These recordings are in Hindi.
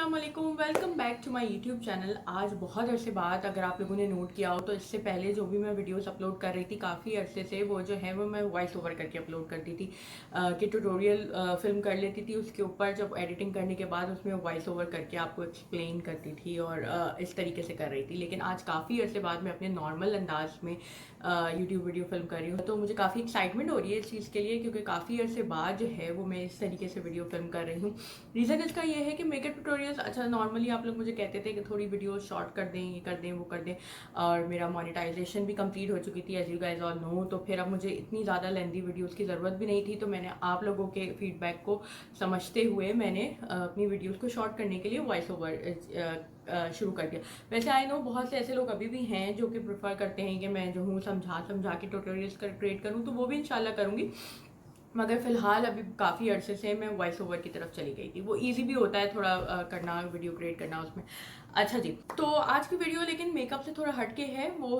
अस्सलाम वालेकुम, welcome back to my YouTube channel. आज बहुत अरसे बाद, अगर आप लोगों ने नोट किया हो तो इससे पहले जो भी मैं वीडियोस अपलोड कर रही थी काफ़ी अरसे से, वो जो है वो मैं वॉइस ओवर करके अपलोड करती थी कि ट्यूटोरियल फिल्म कर लेती थी, उसके ऊपर जब एडिटिंग करने के बाद उसमें वॉइस ओवर करके आपको एक्सप्लेन करती थी और इस तरीके से कर रही थी। लेकिन आज काफ़ी अरसे बाद मैं अपने नॉर्मल अंदाज में यूट्यूब वीडियो फिल्म कर रही हूँ, तो मुझे काफ़ी एक्साइटमेंट हो रही है इस चीज़ के लिए, क्योंकि काफ़ी अरसे बाद जो है वो मैं इस तरीके से वीडियो फिल्म कर रही हूँ। रीज़न इसका ये है कि मेकअप ट्यूटोरियल्स, अच्छा नॉर्मली आप लोग मुझे कहते थे कि थोड़ी वीडियो शॉर्ट कर दें, ये कर दें, वो कर दें, और मेरा मोनेटाइजेशन भी कंप्लीट हो चुकी थी as you guys all know. तो फिर अब मुझे इतनी ज़्यादा लेंथी वीडियोस की ज़रूरत भी नहीं थी, तो मैंने आप लोगों के फीडबैक को समझते हुए मैंने अपनी वीडियोस को शॉर्ट करने के लिए वॉइस ओवर शुरू कर दिया। वैसे आई नो बहुत से ऐसे लोग अभी भी हैं जो कि प्रेफर करते हैं कि मैं जो हूँ समझा समझा के ट्यूटोरियल्स क्रिएट करूँ, तो वो भी इंशाल्लाह करूँगी। मगर फ़िलहाल अभी काफ़ी अरसे से मैं वॉइस ओवर की तरफ चली गई थी। वो ईज़ी भी होता है थोड़ा करना, वीडियो क्रिएट करना उसमें। अच्छा जी, तो आज की वीडियो लेकिन मेकअप से थोड़ा हट के है। वो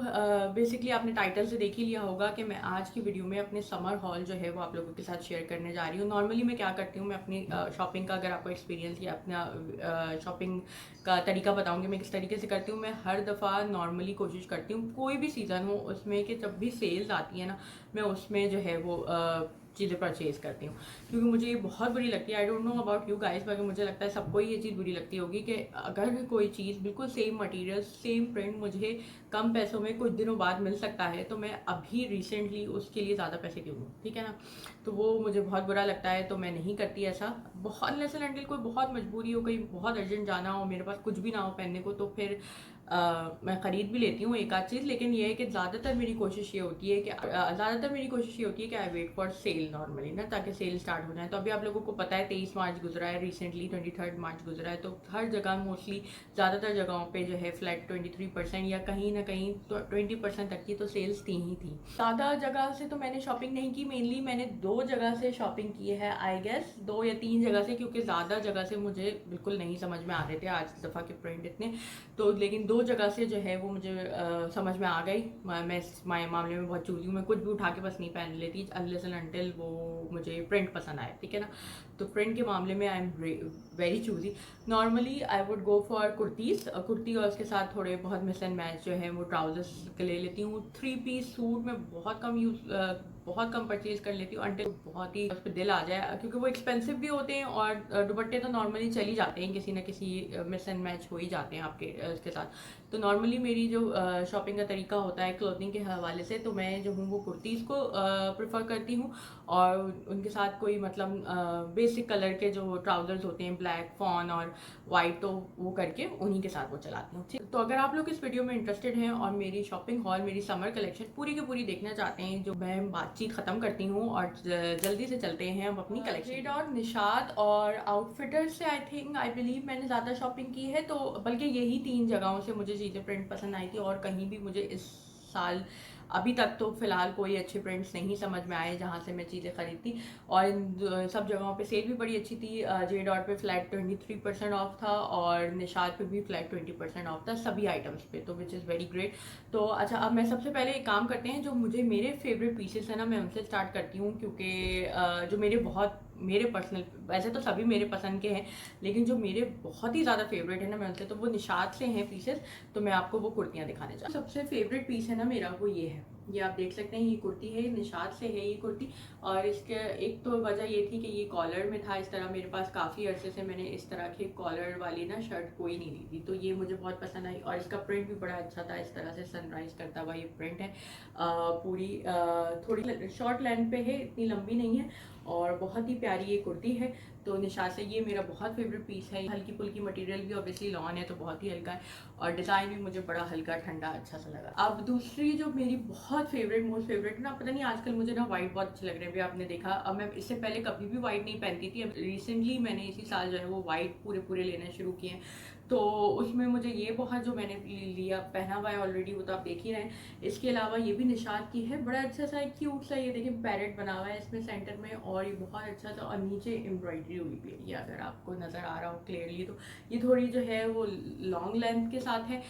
बेसिकली आपने टाइटल से देख ही लिया होगा कि मैं आज की वीडियो में अपने समर हॉल जो है वो आप लोगों के साथ शेयर करने जा रही हूँ। नॉर्मली मैं क्या करती हूँ, मैं अपनी शॉपिंग का अगर आपको एक्सपीरियंस या अपना शॉपिंग का तरीका बताऊँगी मैं किस तरीके से करती हूँ। मैं हर दफ़ा नॉर्मली कोशिश करती हूँ, कोई भी सीज़न हो उसमें, कि जब भी सेल्स आती है ना, मैं उसमें जो है वो चीज़ें परचेज़ करती हूँ, क्योंकि मुझे ये बहुत बुरी लगती है। I don't know about you guys, मगर मुझे लगता है सबको ये चीज़ बुरी लगती होगी कि अगर कोई चीज़ बिल्कुल सेम मटेरियल सेम प्रिंट मुझे कम पैसों में कुछ दिनों बाद मिल सकता है, तो मैं अभी रिसेंटली उसके लिए ज़्यादा पैसे क्यों दूँ, ठीक है ना। तो वो मुझे बहुत बुरा लगता है, तो मैं नहीं करती ऐसा। बहुत अनलेस एंड अनटिल कोई बहुत मजबूरी हो, कहीं बहुत अर्जेंट जाना हो, मेरे पास कुछ भी ना हो पहनने को, तो फिर मैं ख़रीद भी लेती हूँ एक आध चीज़। लेकिन ये है कि ज़्यादातर मेरी कोशिश ये होती है कि I wait for sale normally ना, ताकि सेल स्टार्ट हो जाए। तो अभी आप लोगों को पता है 23 मार्च गुजरा है, रिसेंटली 23 मार्च गुजरा है, तो हर जगह मोस्टली ज़्यादातर जगहों पे जो है फ्लैट 23% या कहीं ना कहीं तो 20% तक की तो सेल्स थी ही थी। ज़्यादा जगह से तो मैंने शॉपिंग नहीं की, मेनली मैंने 2 जगह से शॉपिंग की है, आई गेस 2 या 3 जगह से, क्योंकि ज़्यादा जगह से मुझे बिल्कुल नहीं समझ में आ रहे थे आज दफ़ा के प्रिंट इतने। तो लेकिन 2 जगह से जो है वो मुझे समझ में आ गई। मैं इस मामले में बहुत चूज़ी हूँ, मैं कुछ भी उठा के बस नहीं पहन लेती अनलेस एंड अनटिल वो मुझे प्रिंट पसंद आए, ठीक है ना। तो प्रिंट के मामले में I am very choosy. Normally I would go for kurtis, kurti और उसके साथ थोड़े बहुत मिस एंड मैच जो है वो ट्राउजर्स के ले लेती हूँ। 3 पीस सूट में बहुत कम परचेज कर लेती हूँ अंटिल बहुत ही उस पर दिल आ जाए, क्योंकि वो एक्सपेंसिव भी होते हैं और दुपट्टे तो नॉर्मली चल ही जाते हैं, किसी ना किसी मिस एंड मैच हो ही जाते हैं आपके इसके साथ। तो नॉर्मली मेरी जो शॉपिंग का तरीका होता है क्लोथिंग के हवाले से, तो मैं जो हूँ वो कुर्तीज़ को प्रेफर करती हूँ, और उनके साथ कोई मतलब बेसिक कलर के जो ट्राउजर्स होते हैं, ब्लैक, फॉन और वाइट, तो वो करके उन्हीं के साथ वो चलाती हूँ, ठीक। तो अगर आप लोग इस वीडियो में इंटरेस्टेड हैं और मेरी शॉपिंग हॉल, मेरी समर कलेक्शन पूरी की पूरी देखना चाहते हैं, जो मैं बातचीत खत्म करती हूँ और जल्दी से चलते हैं हम अपनी कलेक्शन और निशात और आउटफिटर से। आई थिंक, आई बिलीव मैंने ज़्यादा शॉपिंग की है, तो बल्कि यही 3 जगहों से मुझे चीज़ें प्रिंट पसंद आई थी, और कहीं भी मुझे इस साल अभी तक तो फिलहाल कोई अच्छे प्रिंट्स नहीं समझ में आए जहाँ से मैं चीज़ें खरीदती। और इन सब जगहों पे सेल भी बड़ी अच्छी थी। जे डॉट पे फ्लैट 23% ऑफ था, और निशात पे भी फ्लैट 20% ऑफ था सभी आइटम्स पे, तो विच इज़ वेरी ग्रेट। तो अच्छा, अब मैं सबसे पहले एक काम करते हैं, जो मुझे मेरे फेवरेट पीसेस है ना, मैं उनसे स्टार्ट करती हूँ, क्योंकि जो मेरे पर्सनल, वैसे तो सभी मेरे पसंद के हैं, लेकिन जो मेरे बहुत ही ज़्यादा फेवरेट है ना मैं उनसे, तो वो निशात से हैं पीसेस। तो मैं आपको वो कुर्तियाँ दिखाने चाहती हूँ। सबसे फेवरेट पीस है ना मेरा, वो ये है, ये आप देख सकते हैं, ये कुर्ती है, निशात से है ये कुर्ती। और इसके एक तो वजह ये थी कि ये कॉलर में था इस तरह, मेरे पास काफ़ी अरसे से मैंने इस तरह के कॉलर वाली ना शर्ट कोई नहीं ली थी, तो ये मुझे बहुत पसंद आई। और इसका प्रिंट भी बड़ा अच्छा था, इस तरह से सनराइज करता हुआ ये प्रिंट है। पूरी थोड़ी शॉर्ट लेंथ पे है, इतनी लंबी नहीं है, और बहुत ही प्यारी ये कुर्ती है। तो निशात से ये मेरा बहुत फेवरेट पीस है। हल्की फुल्की मटेरियल भी, ऑब्वियसली लॉन है तो बहुत ही हल्का है, और डिज़ाइन भी मुझे बड़ा हल्का ठंडा अच्छा सा लगा। अब दूसरी जो मेरी बहुत फेवरेट, मोस्ट फेवरेट ना, पता नहीं आजकल मुझे ना वाइट बहुत अच्छे लग रहे हैं, भी आपने देखा। अब मैं इससे पहले कभी भी वाइट नहीं पहनती थी, अब रिसेंटली मैंने इसी साल जो है वो वाइट पूरे पूरे लेने शुरू किए हैं। तो उसमें मुझे ये बहुत जो मैंने लिया पहना हुआ है ऑलरेडी, वो तो आप देख ही रहे हैं। इसके अलावा ये भी निशात की है, बड़ा अच्छा सा क्यूट सा, ये देखिए पैरेट बना हुआ है इसमें सेंटर में, और ये बहुत अच्छा सा, और नीचे एम्ब्रॉयडरी हुई भी है, ये अगर आपको नज़र आ रहा हो क्लियरली। तो ये थोड़ी जो है वो लॉन्ग लेंथ के साथ है।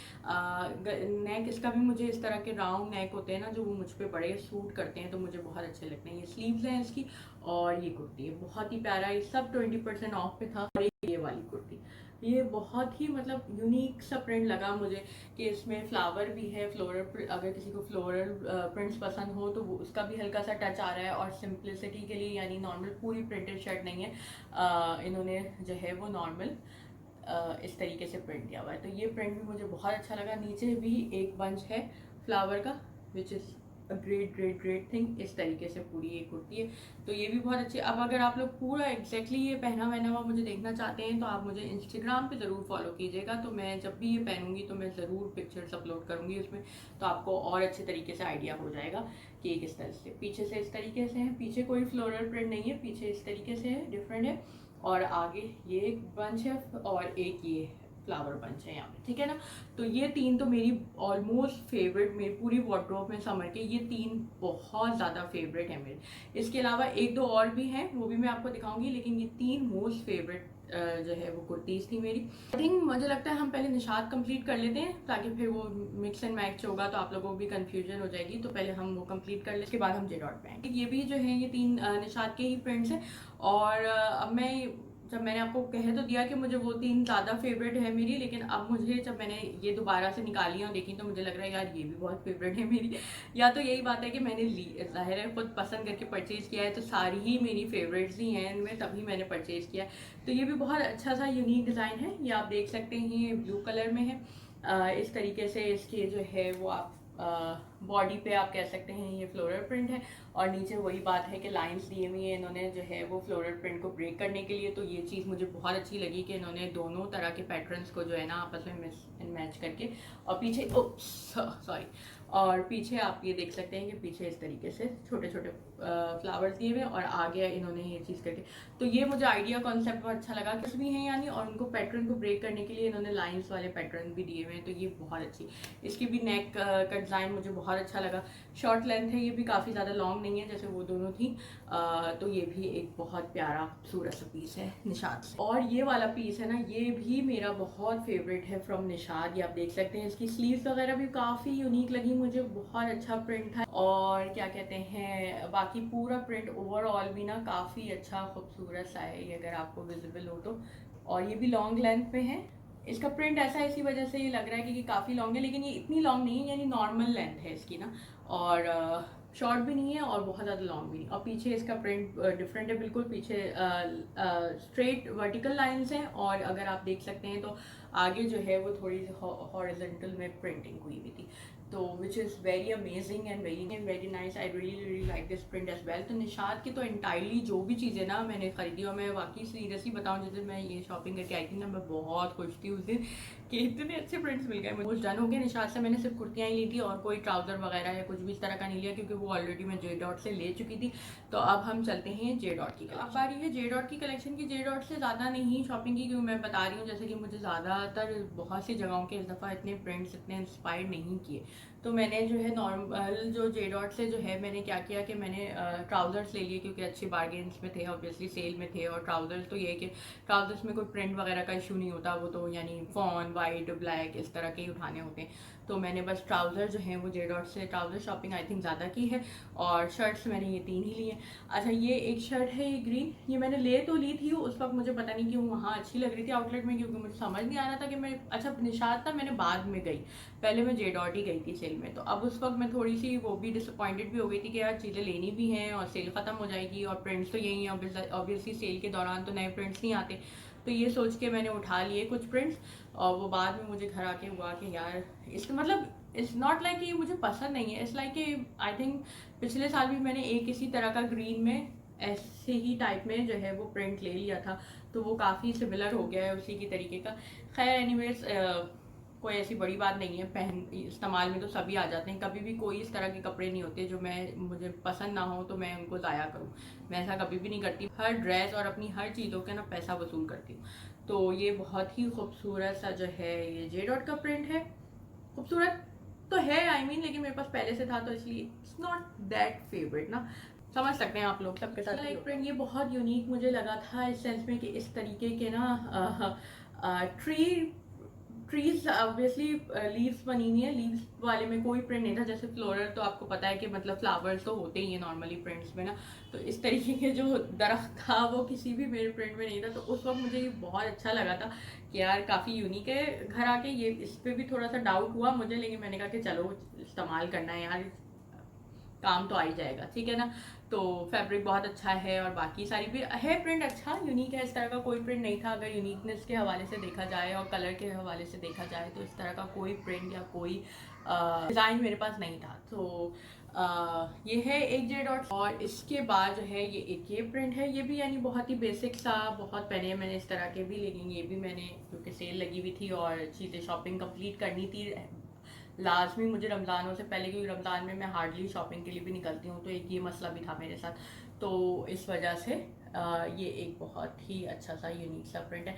नेक इसका भी मुझे इस तरह के राउंड नेक होते हैं ना, जो वो मुझ पर बड़े सूट करते हैं, तो मुझे बहुत अच्छे लगते हैं। ये स्लीव्स हैं इसकी, और ये कुर्ती है, बहुत ही प्यारा। ये सब 20% ऑफ पे था। ये वाली कुर्ती, ये बहुत ही मतलब यूनिक सा प्रिंट लगा मुझे कि इसमें फ्लावर भी है, फ्लोरल, अगर किसी को फ्लोरल प्रिंट्स पसंद हो तो वो उसका भी हल्का सा टच आ रहा है। और सिंपलिसिटी के लिए, यानी नॉर्मल पूरी प्रिंटेड शर्ट नहीं है, इन्होंने जो है वो नॉर्मल इस तरीके से प्रिंट किया हुआ है। तो ये प्रिंट भी मुझे बहुत अच्छा लगा। नीचे भी एक बंच है फ्लावर का, which is a great great great thing. इस तरीके से पूरी ये कुर्ती है, तो ये भी बहुत अच्छी। अब अगर आप लोग पूरा एग्जैक्टली ये पहना वहना हुआ मुझे देखना चाहते हैं तो आप मुझे इंस्टाग्राम पे ज़रूर फॉलो कीजिएगा। तो मैं जब भी ये पहनूंगी तो मैं ज़रूर पिक्चर्स अपलोड करूँगी उसमें, तो आपको और अच्छे तरीके से आइडिया हो जाएगा कि ये किस तरह से। पीछे से इस तरीके से है, पीछे कोई फ्लोरल प्रिंट नहीं है, पीछे इस तरीके से है, डिफरेंट है। और आगे ये एक बंच है और एक ये फ्लावर बंच है यहाँ पे, ठीक है ना। तो ये तीन तो मेरी ऑलमोस्ट फेवरेट, मेरी पूरी वार्डरोब में समर के ये तीन बहुत ज़्यादा फेवरेट है मेरे। इसके अलावा एक दो और भी हैं, वो भी मैं आपको दिखाऊंगी, लेकिन ये तीन मोस्ट फेवरेट जो है वो कुर्तीज़ थी मेरी। आई थिंक मुझे लगता है हम पहले निशात कंप्लीट कर लेते हैं, ताकि फिर वो मिक्स एंड मैच होगा तो आप लोगों को भी कंफ्यूजन हो जाएगी। तो पहले हम वो कंप्लीट कर लें, उसके बाद हम जे डॉट पे आएंगे। ये भी जो है ये तीन निशात के ही प्रिंट्स हैं। और अब मैं, जब मैंने आपको कह तो दिया कि मुझे वो तीन ज़्यादा फेवरेट है मेरी, लेकिन अब मुझे जब मैंने ये दोबारा से निकाली और देखी तो मुझे लग रहा है यार ये भी बहुत फेवरेट है मेरी। या तो यही बात है कि मैंने ली, जाहिर है खुद पसंद करके परचेज़ किया है, तो सारी ही मेरी फेवरेट्स ही हैं इनमें, तभी मैंने परचेज़ किया है। तो ये भी बहुत अच्छा सा यूनिक डिज़ाइन है, ये आप देख सकते हैं, ये ब्लू कलर में है। इस तरीके से इसके जो है वो आप बॉडी पे आप कह सकते हैं ये फ्लोरल प्रिंट है। और नीचे वही बात है कि लाइंस दिए हुई है इन्होंने जो है वो फ्लोरल प्रिंट को ब्रेक करने के लिए। तो ये चीज़ मुझे बहुत अच्छी लगी कि इन्होंने दोनों तरह के पैटर्न्स को जो है ना आपस में मिक्स एंड मैच करके, और पीछे सॉरी, और पीछे आप ये देख सकते हैं कि पीछे इस तरीके से छोटे छोटे फ्लावर्स दिए हुए और आगे इन्होंने ये चीज़ करके। तो ये मुझे आइडिया कॉन्सेप्ट बहुत अच्छा लगा, कुछ भी है यानी, और उनको पैटर्न को ब्रेक करने के लिए इन्होंने लाइंस वाले पैटर्न भी दिए हुए हैं। तो ये बहुत अच्छी, इसकी भी नेक का डिज़ाइन मुझे बहुत अच्छा लगा। शॉर्ट लेंथ है, ये भी काफ़ी ज़्यादा लॉन्ग नहीं है जैसे वो दोनों थी। तो ये भी एक बहुत प्यारा खूबसूरत सा पीस है निशाद से। और ये वाला पीस है ना, ये भी मेरा बहुत फेवरेट है फ्रॉम निशाद। ये आप देख सकते हैं, इसकी स्लीव्स वगैरह भी काफ़ी यूनिक लगी मुझे, बहुत अच्छा प्रिंट था। और क्या कहते हैं, बाकी पूरा प्रिंट ओवरऑल भी ना काफ़ी अच्छा खूबसूरत सा है, ये अगर आपको विजिबल हो तो। और ये भी लॉन्ग लेंथ पे है, इसका प्रिंट ऐसा है इसी वजह से ये लग रहा है कि काफ़ी लॉन्ग है, लेकिन ये इतनी लॉन्ग नहीं है, यानी नॉर्मल लेंथ है इसकी ना। और शॉर्ट भी नहीं है और बहुत ज़्यादा लॉन्ग भी नहीं। और पीछे इसका प्रिंट डिफरेंट है बिल्कुल, पीछे स्ट्रेट वर्टिकल लाइंस हैं, और अगर आप देख सकते हैं तो आगे जो है वो थोड़ी हॉरिजॉन्टल में प्रिंटिंग हुई हुई थी। तो which is very amazing and very nice. I really like this print as well. तो निशात की तो इंटायरली जो भी चीज़ें ना मैंने खरीदी, और मैं वाकई सीरियसली बताऊँ, जिस दिन मैं ये शॉपिंग करके आई थी ना, मैं बहुत खुश थी उस दिन कि इतने अच्छे प्रिंट्स मिल गए मुझे। डन हो गया निशात से, मैंने सिर्फ कुर्तियाँ ही ली थी और कोई ट्राउज़र वगैरह या कुछ भी इस तरह का नहीं लिया, क्योंकि वो ऑलरेडी मैं जे डॉट से ले चुकी थी। तो अब हम चलते हैं जे डॉट की। अब बारी है जे डॉट की कलेक्शन की। जे डॉट से ज़्यादा नहीं शॉपिंग की, क्योंकि मैं बता रही हूँ जैसे कि मुझे ज़्यादातर बहुत सी जगहों के इस दफ़ा इतने प्रिंट्स इतने इंस्पायर नहीं किए। तो मैंने जो है नॉर्मल जो जे डॉट से जो है मैंने क्या किया कि मैंने ट्राउज़र्स ले लिए, क्योंकि अच्छे बार्गेन्स में थे, ऑब्वियसली सेल में थे। और ट्राउज़र्स तो ये है कि ट्राउज़र्स में कोई प्रिंट वगैरह का इशू नहीं होता, वो तो यानी फॉन वाइट ब्लैक इस तरह के ही उठाने होते हैं। तो मैंने बस ट्राउज़र जो हैं वो जे डॉट से ट्राउज़र शॉपिंग आई थिंक ज़्यादा की है। और शर्ट्स मैंने ये तीन ही ली हैं। अच्छा, ये एक शर्ट है ये ग्रीन, ये मैंने ले तो ली थी उस वक्त, मुझे पता नहीं क्यों वहाँ अच्छी लग रही थी आउटलेट में, क्योंकि मुझे समझ नहीं आ रहा था कि मैं, अच्छा निशात था, मैंने बाद में गई, पहले मैं जे डॉट ही गई थी सेल में। तो अब उस वक्त मैं थोड़ी सी वो भी डिसअपॉइंटेड भी हो गई थी कि यार चीज़ें लेनी भी हैं और सेल ख़त्म हो जाएगी, और प्रिंट्स तो यही हैं ऑब्वियसली, सेल के दौरान तो नए प्रिंट्स नहीं आते। तो ये सोच के मैंने उठा लिए कुछ प्रिंट्स, और वो बाद में मुझे घर आके हुआ कि यार इस मतलब इट्स नॉट लाइक कि ये मुझे पसंद नहीं है, इट्स लाइक कि आई थिंक पिछले साल भी मैंने एक इसी तरह का ग्रीन में ऐसे ही टाइप में जो है वो प्रिंट ले लिया था, तो वो काफ़ी सिमिलर हो गया है उसी की तरीके का। खैर एनीवेज, कोई ऐसी बड़ी बात नहीं है, पहन इस्तेमाल में तो सभी आ जाते हैं। कभी भी कोई इस तरह के कपड़े नहीं होते जो मुझे पसंद ना हो तो मैं उनको ज़ाया करूँ, मैं ऐसा कभी भी नहीं करती। हर ड्रेस और अपनी हर चीज़ों के ना पैसा वसूल करती हूँ। तो ये बहुत ही खूबसूरत सा जो है ये जे डॉट का प्रिंट है। खूबसूरत तो है आई मीन, लेकिन मेरे पास पहले से था तो इसलिए इट्स नॉट दैट फेवरेट ना, समझ सकते हैं आप लोग, सबके साथ एक प्रिंट। ये बहुत यूनिक मुझे लगा था इस सेंस में कि इस तरीके के ना ट्रीज ऑब्वियसली लीव्स बनी हुई है, लीव्स वाले में कोई प्रिंट नहीं था। जैसे फ्लोरल तो आपको पता है कि मतलब फ्लावर्स तो होते ही हैं नॉर्मली प्रिंट्स में ना, तो इस तरीके के जो दरख्त था वो किसी भी मेरे प्रिंट में नहीं था। तो उस वक्त मुझे ये बहुत अच्छा लगा था कि यार काफ़ी यूनिक है। घर आके ये इस पर भी थोड़ा सा डाउट हुआ मुझे, लेकिन मैंने कहा कि चलो इस्तेमाल करना है यार, काम तो आ ही जाएगा, ठीक है ना। तो फैब्रिक बहुत अच्छा है और बाकी सारी भी है, प्रिंट अच्छा यूनिक है। इस तरह का कोई प्रिंट नहीं था अगर यूनिकनेस के हवाले से देखा जाए और कलर के हवाले से देखा जाए, तो इस तरह का कोई प्रिंट या कोई डिज़ाइन मेरे पास नहीं था। तो ये है एक जे डॉट। और इसके बाद जो है ये एक ये प्रिंट है, ये भी यानी बहुत ही बेसिक सा, बहुत पहले मैंने इस तरह के भी, लेकिन ये भी मैंने क्योंकि सेल लगी हुई थी और चीज़ें शॉपिंग कंप्लीट करनी थी लाजमी मुझे रमज़ानों से पहले, क्योंकि रमज़ान में मैं हार्डली शॉपिंग के लिए भी निकलती हूँ, तो एक ये मसला भी था मेरे साथ। तो इस वजह से ये एक बहुत ही अच्छा सा यूनिक सा प्रिंट है।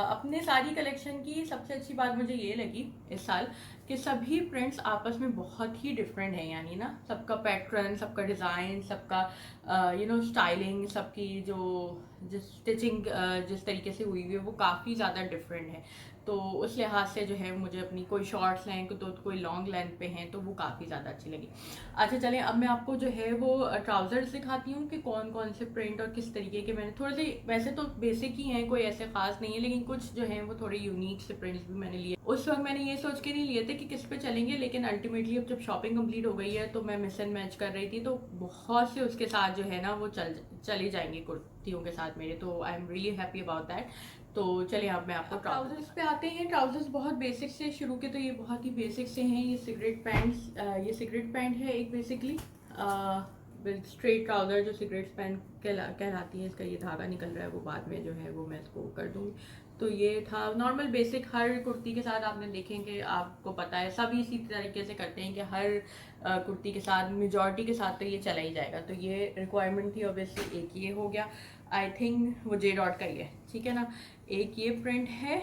अपने सारी कलेक्शन की सबसे अच्छी बात मुझे ये लगी इस साल कि सभी प्रिंट्स आपस में बहुत ही डिफरेंट है, यानी ना सबका पैटर्न, सबका डिज़ाइन, सबका स्टाइलिंग, सबकी जो जिस स्टिचिंग जिस तरीके से हुई हुई है वो काफ़ी ज़्यादा डिफरेंट है। तो उस लिहाज से जो है मुझे अपनी कोई शॉर्ट्स लें तो कोई लॉन्ग लेंथ पे हैं तो वो काफ़ी ज़्यादा अच्छी लगी। अच्छा चलें, अब मैं आपको जो है वो ट्राउज़र्स दिखाती हूँ कि कौन कौन से प्रिंट और किस तरीके के मैंने थोड़े से, वैसे तो बेसिक ही हैं, कोई ऐसे खास नहीं है, लेकिन कुछ जो है वो थोड़े यूनिक से प्रिंट्स भी मैंने लिए। उस वक्त मैंने ये सोच के नहीं लिए थे कि किस पे चलेंगे, लेकिन अल्टीमेटली अब जब शॉपिंग कंप्लीट हो गई है तो मैं मिस एंड मैच कर रही थी, तो बहुत से उसके साथ जो है ना वो चले जाएंगे कुर्तियों के साथ मेरे, तो I am really happy about that. तो चलिए अब मैं आपको ट्राउजर्स पे आते हैं। ट्राउजर्स बहुत बेसिक से शुरू के, तो ये बहुत ही बेसिक से हैं। ये सिगरेट पैंट्स, ये सिगरेट पैंट है एक बेसिकली विद स्ट्रेट ट्राउजर जो सिगरेट पैंट कहलाती है। इसका ये धागा निकल रहा है, वो बाद में जो है वो मैं इसको कर दूँगी। तो ये था नॉर्मल बेसिक, हर कुर्ती के साथ आपने देखें कि आपको पता है सभी इसी तरीके से करते हैं कि हर कुर्ती के साथ, मेजॉरिटी के साथ तो ये चला ही जाएगा। तो ये रिक्वायरमेंट थी ऑब्वियसली। एक ये हो गया, आई थिंक वो जे डॉट का ही है, ठीक है ना। एक ये प्रिंट है,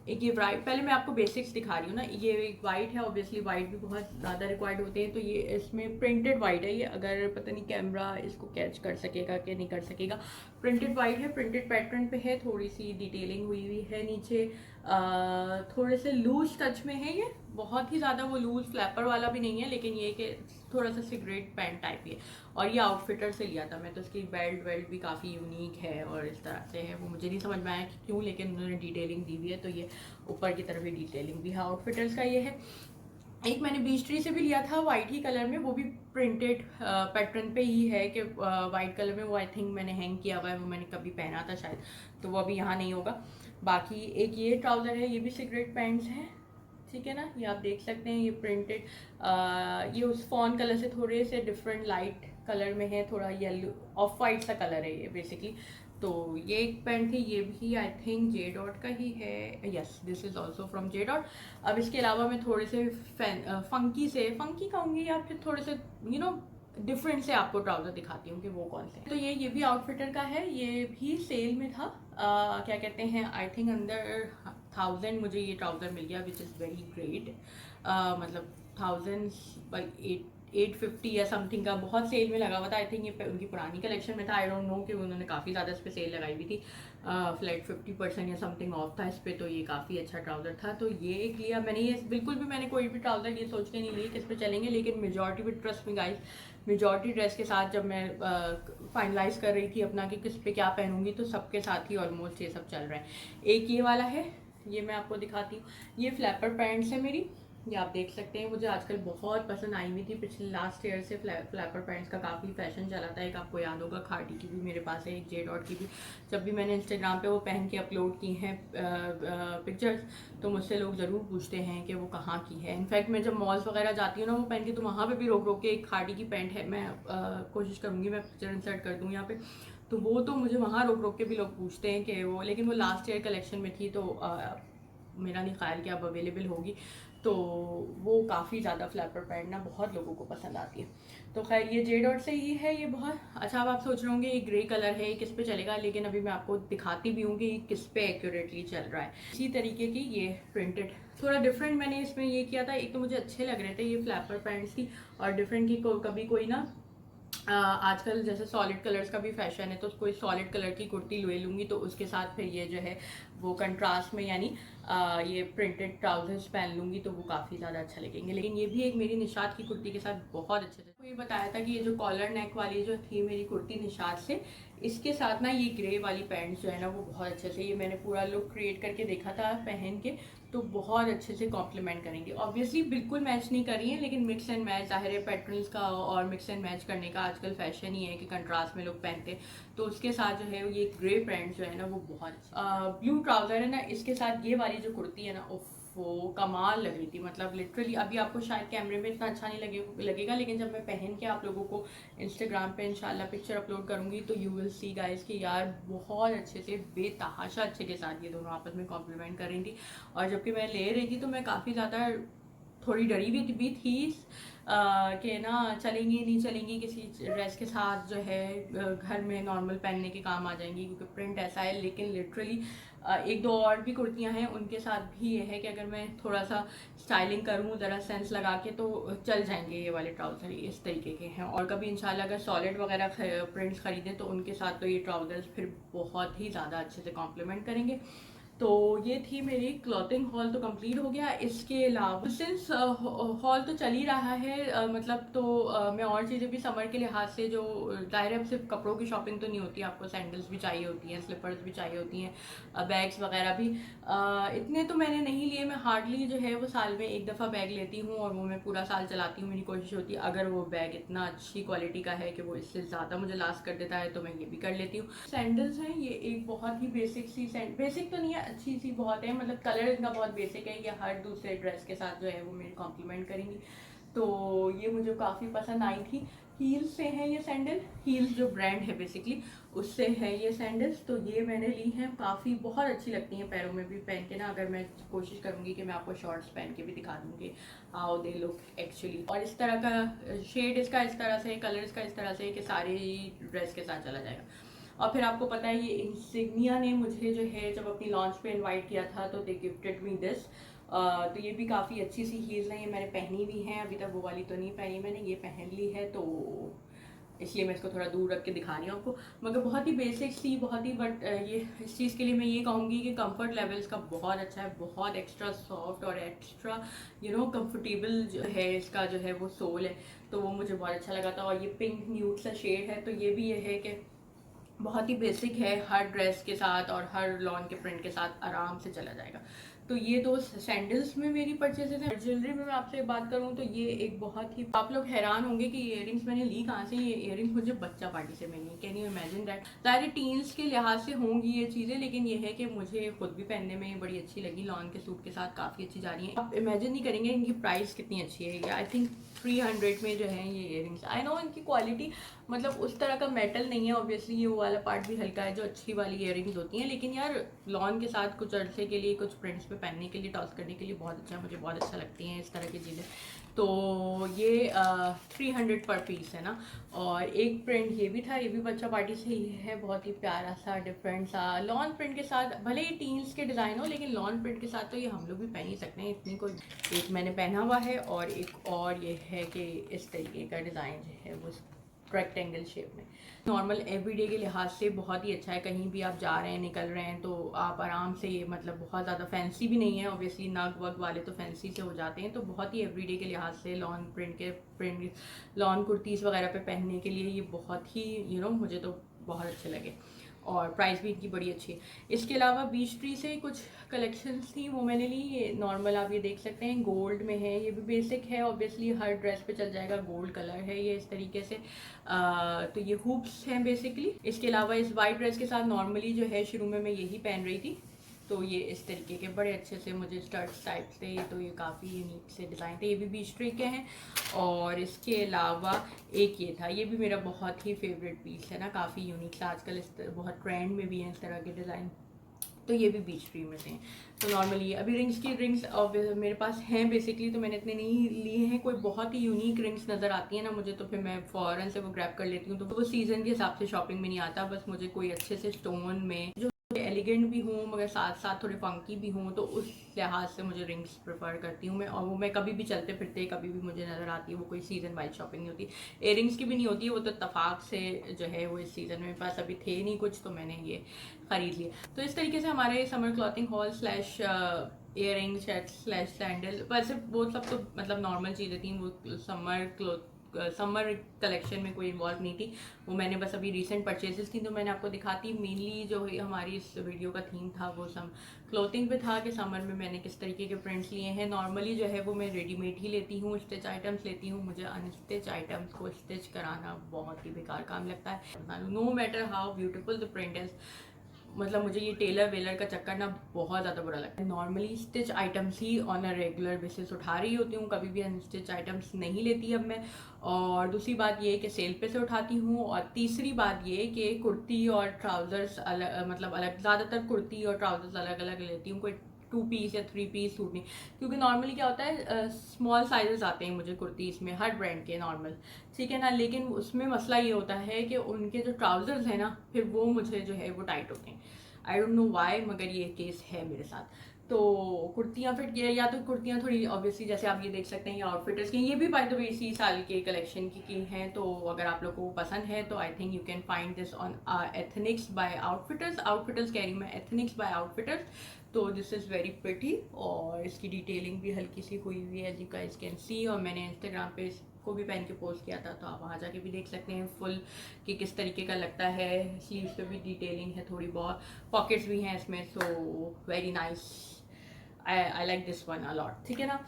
एक ये वाइट, पहले मैं आपको बेसिक्स दिखा रही हूँ ना। ये एक वाइट है, ऑब्वियसली वाइट भी बहुत ज़्यादा रिक्वायर्ड होते हैं, तो ये इसमें प्रिंटेड वाइट है। ये अगर पता नहीं कैमरा इसको कैच कर सकेगा कि नहीं कर सकेगा, प्रिंटेड वाइट है, प्रिंटेड पैटर्न पे है, थोड़ी सी डिटेलिंग हुई हुई है नीचे, थोड़े से लूज टच में है ये, बहुत ही ज़्यादा वो लूज फ्लैपर वाला भी नहीं है, लेकिन ये कि थोड़ा सा सिगरेट पैंट टाइप ही है। और ये आउटफिटर से लिया था मैं, तो इसकी बेल्ट भी काफ़ी यूनिक है और इस तरह से है। वो मुझे नहीं समझ में आया कि क्यों, लेकिन उन्होंने डिटेलिंग दी हुई है, तो ये ऊपर की तरफ ही डिटेलिंग भी है। आउटफिटर्स का ये है। एक मैंने बीच ट्री से भी लिया था वाइट ही कलर में, वो भी प्रिंटेड पैटर्न पे ही है कि वाइट कलर में, वो आई थिंक मैंने हैंग किया हुआ है, वो मैंने कभी पहना था शायद, तो वो अभी यहाँ नहीं होगा। बाकी एक ये ट्राउज़र है, ये भी सिगरेट पैंट्स हैं, ठीक है ना। ये आप देख सकते हैं, ये प्रिंटेड, ये उस फॉन कलर से थोड़े से डिफरेंट लाइट कलर में है, थोड़ा येलो ऑफ वाइट सा कलर है ये बेसिकली। तो ये एक पैंट थी, ये भी आई थिंक जे डॉट का ही है, yes this is also from J dot. अब इसके अलावा मैं थोड़े से फंकी कहूँगी या फिर थोड़े से डिफरेंट से आपको ट्राउज़र दिखाती हूँ कि वो कौन से। तो ये भी आउटफिटर का है, ये भी सेल में था। क्या कहते हैं, आई थिंक अंदर 1000 मुझे ये ट्राउज़र मिल गया, विच इज़ वेरी ग्रेट। मतलब 1000 बाई 850 या समथिंग का बहुत सेल में लगा हुआ था। आई थिंक ये उनकी पुरानी कलेक्शन में था, आई डोंट नो कि उन्होंने काफ़ी ज़्यादा इस पर सेल लगाई हुई थी, फ्लैट 50% या समथिंग ऑफ था इस पर। तो ये काफ़ी अच्छा ट्राउज़र था, तो ये एक लिया मैंने। ये बिल्कुल भी मैंने कोई भी ट्राउज़र ये सोच के नहीं लिए किस पे चलेंगे, लेकिन मेजॉरिटी भी ट्रस्ट में गाइस, मेजॉरिटी ड्रेस के साथ जब मैं फाइनलाइज कर रही थी अपना कि किस पे क्या पहनूंगी, तो सबके साथ ही ऑलमोस्ट ये सब चल रहा है। एक ये वाला है, ये मैं आपको दिखाती हूँ। ये फ्लैपर पैंट्स है मेरी, ये आप देख सकते हैं। मुझे आजकल बहुत पसंद आई हुई थी, पिछले लास्ट ईयर से फ्लैपर पैंट्स का काफ़ी फैशन चला था। एक आपको याद होगा खाटी की भी मेरे पास है, एक जे डॉट की भी। जब भी मैंने इंस्टाग्राम पे वो पहन के अपलोड की हैं पिक्चर्स, तो मुझसे लोग ज़रूर पूछते हैं कि वो कहाँ की है। इनफैक्ट मैं जब मॉल्स वगैरह जाती हूँ ना वो पहन के, तो वहाँ पर भी रोक रोक के एक खाटी की पैंट है, मैं कोशिश करूँगी मैं पिक्चर इंसर्ट कर दूँ यहाँ पर, तो वो तो मुझे वहाँ रोक रोक के भी लोग पूछते हैं कि वो, लेकिन वो लास्ट ईयर कलेक्शन में थी, तो मेरा नहीं ख्याल कि अब अवेलेबल होगी। तो वो काफ़ी ज़्यादा फ्लैपर पैंट ना बहुत लोगों को पसंद आती है। तो खैर ये जे डॉट से ही है, ये बहुत अच्छा। अब आप सोच रहे होंगे ये ग्रे कलर है, ये किस पे चलेगा, लेकिन अभी मैं आपको दिखाती भी हूँ कि ये किस पे एक्यूरेटली चल रहा है। इसी तरीके की ये प्रिंटेड, थोड़ा डिफरेंट मैंने इसमें ये किया था। एक तो मुझे अच्छे लग रहे थे ये फ्लैपर पैंट्स की, और डिफरेंट की कभी कोई ना आजकल जैसे सॉलिड कलर्स का भी फैशन है, तो कोई सॉलिड कलर की कुर्ती ले लूँगी तो उसके साथ फिर ये जो है वो कंट्रास्ट में, यानी ये प्रिंटेड ट्राउजर्स पहन लूँगी तो वो काफ़ी ज़्यादा अच्छा लगेंगे। लेकिन ये भी एक मेरी निशात की कुर्ती के साथ बहुत अच्छे थे। तो ये बताया था कि ये जो कॉलर नेक वाली जो थी मेरी कुर्ती निशात से, इसके साथ ना ये ग्रे वाली पैंट्स जो है ना वो बहुत अच्छे से, ये मैंने पूरा लुक क्रिएट करके देखा था पहन के, तो बहुत अच्छे से कॉम्प्लीमेंट करेंगे। ऑब्वियसली बिल्कुल मैच नहीं कर रही है, लेकिन मिक्स एंड मैच, ज़ाहिर है पैटर्न्स का और मिक्स एंड मैच करने का आजकल फैशन ही है कि कंट्रास्ट में लोग पहनते हैं। तो उसके साथ जो है ये ग्रे पैंट जो है ना वो बहुत ब्लू ट्राउजर है ना, इसके साथ ये वाली जो कुर्ती है ना, वो कमाल लग रही थी। मतलब लिटरली अभी आपको शायद कैमरे में इतना अच्छा नहीं लगेगा, लेकिन जब मैं पहन के आप लोगों को इंस्टाग्राम पे इंशाल्लाह पिक्चर अपलोड करूंगी तो यू विल सी गाइस कि यार बहुत अच्छे से बेतहाशा अच्छे के साथ ये दोनों आपस में कॉम्प्लीमेंट कर रही थी। और जबकि मैं ले रही थी तो मैं काफ़ी ज़्यादा थोड़ी डरी भी थी कि ना चलेंगी नहीं चलेंगी किसी ड्रेस के साथ, जो है घर में नॉर्मल पहनने के काम आ जाएंगी क्योंकि प्रिंट ऐसा है। लेकिन लिटरली एक दो और भी कुर्तियां हैं उनके साथ भी ये है कि अगर मैं थोड़ा सा स्टाइलिंग करूँ ज़रा सेंस लगा के तो चल जाएंगे ये वाले ट्राउज़र, इस तरीके के हैं। और कभी इंशाल्लाह अगर सॉलिड वगैरह प्रिंट्स खरीदें तो उनके साथ तो ये ट्राउज़र्स फिर बहुत ही ज़्यादा अच्छे से कॉम्प्लीमेंट करेंगे। तो ये थी मेरी क्लॉथिंग हॉल, तो कंप्लीट हो गया। इसके अलावा सिंस हॉल तो चल ही रहा है, मतलब तो मैं और चीज़ें भी समर के लिहाज से, जो दायरे अब सिर्फ कपड़ों की शॉपिंग तो नहीं होती, आपको सैंडल्स भी चाहिए होती हैं, स्लीपर्स भी चाहिए होती हैं, बैग्स वगैरह भी। इतने तो मैंने नहीं लिए, मैं हार्डली जो है वो साल में एक दफ़ा बैग लेती हूँ और वो मैं पूरा साल चलाती हूँ। मेरी कोशिश होती है अगर वो बैग इतना अच्छी क्वालिटी का है कि वो इससे ज़्यादा मुझे लास्ट कर देता है तो मैं ये भी कर लेती हूँ। सैंडल्स हैं, ये एक बहुत ही बेसिक सी बेसिक तो नहीं है, अच्छी सी बहुत है, मतलब कलर इनका बहुत बेसिक है, ये हर दूसरे ड्रेस के साथ जो है वो मेरी कॉम्प्लीमेंट करेंगी। तो ये मुझे काफ़ी पसंद आई थी। हील्स से हैं ये सैंडल, हील्स जो ब्रांड है बेसिकली उससे है ये सैंडल्स, तो ये मैंने ली हैं, काफ़ी बहुत अच्छी लगती हैं पैरों में भी पहन के ना। अगर मैं कोशिश करूँगी कि मैं आपको शॉर्ट्स पहन के भी दिखा दूँगी हाउ दे लुक एक्चुअली। और इस तरह का शेड इसका इस तरह से, कलर इसका इस तरह से कि सारे ड्रेस के साथ चला जाएगा। और फिर आपको पता है ये इंसिग्निया ने मुझे जो है जब अपनी लॉन्च पे इनवाइट किया था तो दे गिफ्टेड मी दिस। तो ये भी काफ़ी अच्छी सी हील्स हैं, ये मैंने पहनी भी हैं, अभी तक वो वाली तो नहीं पहनी मैंने, ये पहन ली है, तो इसलिए मैं इसको थोड़ा दूर रख के दिखा रही हूँ आपको। मगर बहुत ही बेसिक सी, बहुत ही, बट ये इस चीज़ के लिए मैं ये कहूँगी कि कंफर्ट लेवल इसका बहुत अच्छा है, बहुत एक्स्ट्रा सॉफ्ट और एक्स्ट्रा कंफर्टेबल जो है इसका जो है वो सोल है, तो वो मुझे बहुत अच्छा लगा था। और ये पिंक न्यूड सा शेड है, तो ये भी ये है कि बहुत ही बेसिक है, हर ड्रेस के साथ और हर लॉन के प्रिंट के साथ आराम से चला जाएगा। तो ये दो सैंडल्स में मेरी परचेजेज है। ज्वेलरी में मैं आपसे बात करूँ तो ये एक बहुत ही, आप लोग हैरान होंगे कि ये इयरिंग्स मैंने ली कहाँ से। ये इयरिंग्स मुझे बच्चा पार्टी से मिली, कैन यू इमेजिन दैट। सारे टीन्स के लिहाज से होंगी ये चीज़ें, लेकिन ये है कि मुझे खुद भी पहनने में बड़ी अच्छी लगी, लॉन के सूट के साथ काफ़ी अच्छी जा रही है। आप इमेजिन नहीं करेंगे इनकी प्राइस कितनी अच्छी है। ये आई थिंक 300 में जो है ये इयरिंग्स। आई नो इनकी क्वालिटी मतलब उस तरह का मेटल नहीं है, ऑब्वियसली ये वाला पार्ट भी हल्का है जो अच्छी वाली इयरिंग्स होती हैं, लेकिन यार लॉन के साथ कुछ अरसे के लिए कुछ प्रिंट्स पे पहनने के लिए, टॉस करने के लिए बहुत अच्छा है, मुझे बहुत अच्छा लगती हैं इस तरह की चीज़ें। तो ये 300 पर पीस है ना। और एक प्रिंट ये भी था, ये भी बच्चा पार्टी से ही है, बहुत ही प्यारा सा डिफरेंट सा लॉन प्रिंट के साथ। भले ही टीन्स के डिज़ाइन हो, लेकिन लॉन प्रिंट के साथ तो ये हम लोग भी पहन ही सकते हैं, इतनी कोई। एक मैंने पहना हुआ है और एक और ये है कि इस तरीके का डिज़ाइन जो है वो रेक्टेंगल शेप में। नॉर्मल एवरीडे के लिहाज से बहुत ही अच्छा है, कहीं भी आप जा रहे हैं निकल रहे हैं तो आप आराम से, ये मतलब बहुत ज़्यादा फैंसी भी नहीं है, ऑब्वियसली नग वग वाले तो फैंसी से हो जाते हैं, तो बहुत ही एवरीडे के लिहाज से लॉन प्रिंट लॉन कुर्तीज़ वगैरह पे पहनने के लिए ये बहुत ही मुझे तो बहुत अच्छे लगे। और प्राइस भी इनकी बड़ी अच्छी है। इसके अलावा बीच ट्री से कुछ कलेक्शंस थी वो मैंने ली। ये नॉर्मल आप ये देख सकते हैं गोल्ड में है, ये भी बेसिक है, ऑब्वियसली हर ड्रेस पे चल जाएगा, गोल्ड कलर है ये इस तरीके से। तो ये हुप्स हैं बेसिकली। इसके अलावा इस वाइट ड्रेस के साथ नॉर्मली जो है शुरू में मैं यही पहन रही थी, तो ये इस तरीके के बड़े अच्छे से मुझे स्टर्ट्स टाइप थे, तो ये काफ़ी यूनिक से डिज़ाइन थे, ये भी बीच ट्री के हैं। और इसके अलावा एक ये था, ये भी मेरा बहुत ही फेवरेट पीस है ना, काफ़ी यूनिक सा, आजकल इस बहुत ट्रेंड में भी है इस तरह के डिज़ाइन, तो ये भी बीच ट्री में थे। तो नॉर्मली अभी रिंग्स मेरे पास हैं बेसिकली, तो मैंने इतने नहीं लिए हैं। कोई बहुत ही यूनिक रिंग्स नज़र आती है ना मुझे, तो फिर मैं फ़ौरन से वो ग्रैब कर लेती हूँ, तो वो सीज़न के हिसाब से शॉपिंग में नहीं आता, बस मुझे कोई अच्छे से स्टोन में जो एलिगेंट भी हूँ मगर साथ साथ थोड़े फंकी भी हूँ, तो उस लिहाज से मुझे रिंग्स प्रेफर करती हूँ मैं। और वो मैं कभी भी चलते फिरते कभी भी मुझे नज़र आती है, वो कोई सीज़न वाइज शॉपिंग नहीं होती। इयरिंग्स की भी नहीं होती, वो तो इत्तेफाक से जो है वो इस सीज़न में पास अभी थे नहीं कुछ, तो मैंने ये ख़रीद लिए। तो इस तरीके से हमारे summer clothing hall slash earring set slash sandal, वैसे वो सब तो मतलब नॉर्मल चीज़ें थी, वो समर कलेक्शन में कोई इन्वॉल्व नहीं थी। वो मैंने बस अभी रिसेंट परचेजेस थी तो मैंने आपको दिखाती। मेनली जो हमारी इस वीडियो का थीम था वो सम क्लोथिंग पे था कि समर में मैंने किस तरीके के प्रिंट्स लिए हैं। नॉर्मली जो है वो मैं रेडीमेड ही लेती हूँ, स्टिच आइटम्स लेती हूँ। मुझे अनस्टिच आइटम्स को स्टिच कराना बहुत ही बेकार काम लगता है, no matter how beautiful the print is. मतलब मुझे ये टेलर वेलर का चक्कर ना बहुत ज़्यादा बुरा लगता है। Normally stitch items he on a regular basis उठा रही होती हूँ, कभी भी अनस्टिच आइटम्स नहीं लेती अब मैं। और दूसरी बात ये कि सेल पे से उठाती हूँ। और तीसरी बात ये कि कुर्ती और ट्राउज़र्स अलग, मतलब अलग, ज़्यादातर कुर्ती और ट्राउज़र्स अलग अलग लेती हूँ, कोई 2 पीस या 3 पीस सूट नहीं। क्योंकि नॉर्मली क्या होता है, स्मॉल साइजेस आते हैं मुझे कुर्तीज़ में हर ब्रांड के नॉर्मल, ठीक है ना। लेकिन उसमें मसला ये होता है कि उनके जो ट्राउज़र्स हैं ना, फिर वो मुझे जो है वो टाइट होते हैं। आई डोंट नो वाई, मगर ये केस है मेरे साथ। तो कुर्तियाँ फिर या तो कुर्तियाँ थोड़ी ऑब्वियसली, जैसे आप ये देख सकते हैं, ये आउटफिटर्स की, ये भी बाय द वे इसी साल के कलेक्शन की हैं। तो अगर आप लोग को पसंद है तो I think you can find this on Ethnics by Outfitters. Outfitters कह रही मैं, एथनिक्स बाय आउटफिटर्स। तो दिस इज़ वेरी प्रिटी और इसकी डिटेलिंग भी हल्की सी हुई हुई है, as you guys can see. और मैंने इंस्टाग्राम पे को भी पहन के पोस्ट किया था, तो आप वहाँ जाके भी देख सकते हैं फुल कि किस तरीके का लगता है। स्लीव्स पे भी डिटेलिंग है थोड़ी बहुत, पॉकेट्स भी हैं इसमें। So very nice, I like this one a lot, ठीक है ना।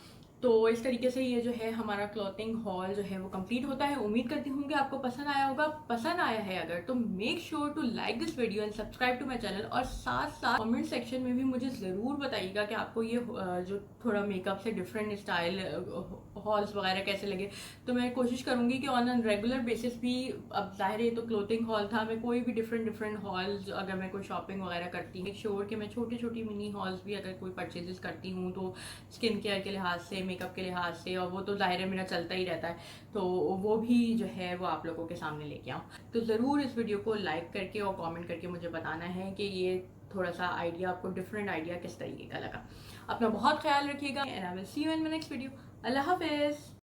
तो इस तरीके से ये जो है हमारा क्लॉथिंग हॉल जो है वो कंप्लीट होता है। उम्मीद करती हूँ कि आपको पसंद आया होगा। पसंद आया है अगर तो make sure to like this video and subscribe to my channel. और साथ साथ कमेंट सेक्शन में भी मुझे ज़रूर बताइएगा कि आपको ये जो थोड़ा मेकअप से डिफरेंट स्टाइल हॉल्स वगैरह कैसे लगे। तो मैं कोशिश करूँगी कि ऑन रेगुलर बेसिस भी, अब जाहिर है तो क्लोथिंग हॉल था, मैं कोई भी डिफरेंट हॉल्स अगर मैं कोई शॉपिंग वगैरह करती हूँ, श्योर कि मैं छोटी छोटी मिनी हॉल्स भी अगर कोई परचेजेस करती हूँ तो स्किन केयर के लिहाज से, मेकअप के लिहाज से, और वो तो जाहिर है मेरा चलता ही रहता है, तो वो भी जो है वो आप लोगों के सामने लेके आऊँ। तो ज़रूर इस वीडियो को लाइक करके और कमेंट करके मुझे बताना है कि ये थोड़ा सा आइडिया आपको, डिफरेंट आइडिया किस तरीके का लगा। अपना बहुत ख्याल रखिएगा and I will see you in my next video. अल्लाह हाफिज़।